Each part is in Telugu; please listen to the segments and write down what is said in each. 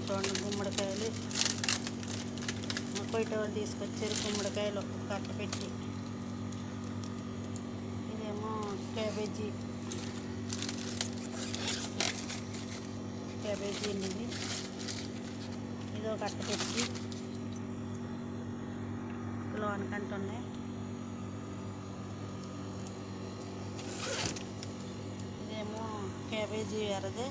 చూడండి గుమ్మడికాయలు కొయ్యట వాళ్ళు తీసుకొచ్చారు. గుమ్మడికాయలు ఒక కట్ట పెట్టి. ఇదేమో క్యాబేజీ అండి. ఇది ఒక కట్ట పెట్టి లోనకంటున్నాయి. ఇదేమో క్యాబేజీ ఎర్రదే.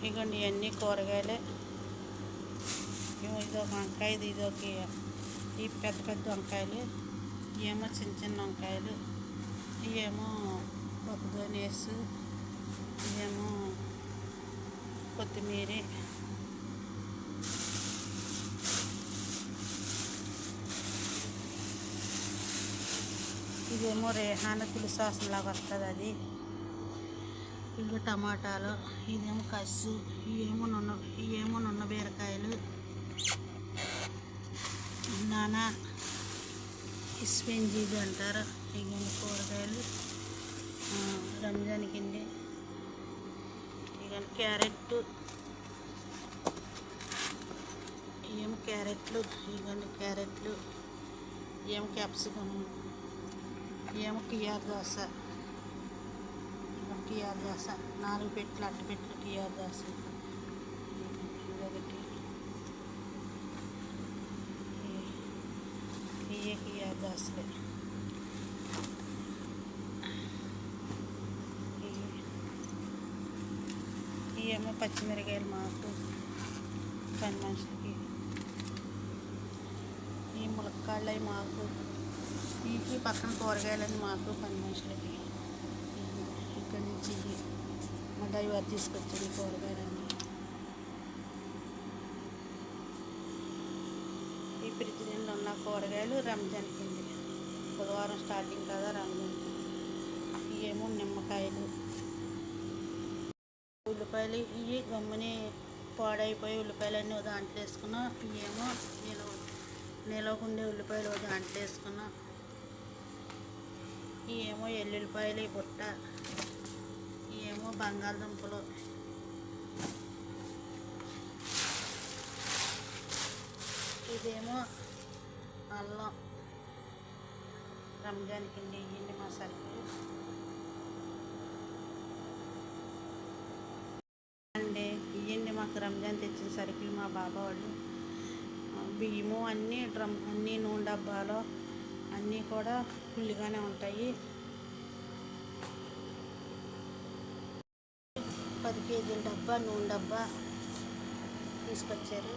ఇగోండి ఇవన్నీ కూరగాయలే. ఇదొక వంకాయ, ఇదొక ఈ పెద్ద పెద్ద వంకాయలు, ఇవేమో చిన్న చిన్న వంకాయలు, ఇవేమో బొగ్గనేసు, ఇవేమో కొత్తిమీర, ఇదేమో రేహాన పులిసాసనలాగా వస్తుంది అది. ఇవి టమాటాలు, ఇదేమో కస్సు, ఇవేమో నున్న బీరకాయలు, నానా ఇస్పెంజీలు అంటారు. ఇవేమో కూరగాయలు రంజాన్ కిండి. ఇక క్యారెట్, ఇవేమో క్యారెట్లు, ఇవన్నీ క్యారెట్లు, ఇవేమో క్యాప్సికమ్, ఇవేమో కియార్ దోశ, 4 పెట్టలు అట్టు పెట్టలు కియార్ దోశ. ఇదొకటి, ఇవే కియార్ దోశలే. ఇవేమో పచ్చిమిరకాయలు మాకు పని మనుషులకి. ఈ ములక్కాళ్ళు అవి మాకు. ఈ పక్కన కూరగాయలని మాకు పని మనుషులకి. ఇక్కడి నుంచి మా డ్రైవర్ తీసుకొచ్చింది కూరగాయలన్నీ. ఈ ఫ్రిడ్జ్ నిండా ఉన్న కూరగాయలు రంజాన్ కింది. బుధవారం స్టార్టింగ్ కదా రంజాన్కి. ఇవేమో నిమ్మకాయలు, ఉల్లిపాయలు. ఇవి గమ్ముని పాడైపోయి ఉల్లిపాయలన్నీ దాంట్లో వేసుకున్నా. ఇవేమో నిలవకుండే ఉల్లిపాయలు దాంట్లో వేసుకున్నా. ఇవేమో ఎల్లుల్లిపాయలు బుట్ట, ఇవేమో బంగాళదుంపలు, ఇదేమో అల్లం. రంజాన్ కింద ఇవ్వండి మా సరుకులు అండి. ఇవ్వండి మాకు రంజాన్ తెచ్చిన సరుకులు మా బాబా వాళ్ళు. బియ్యము అన్నీ నూనె డబ్బాలు అన్నీ కూడా ఫుల్గానే ఉంటాయి. 10 కేజీల డబ్బా నూనె డబ్బా తీసుకొచ్చారు.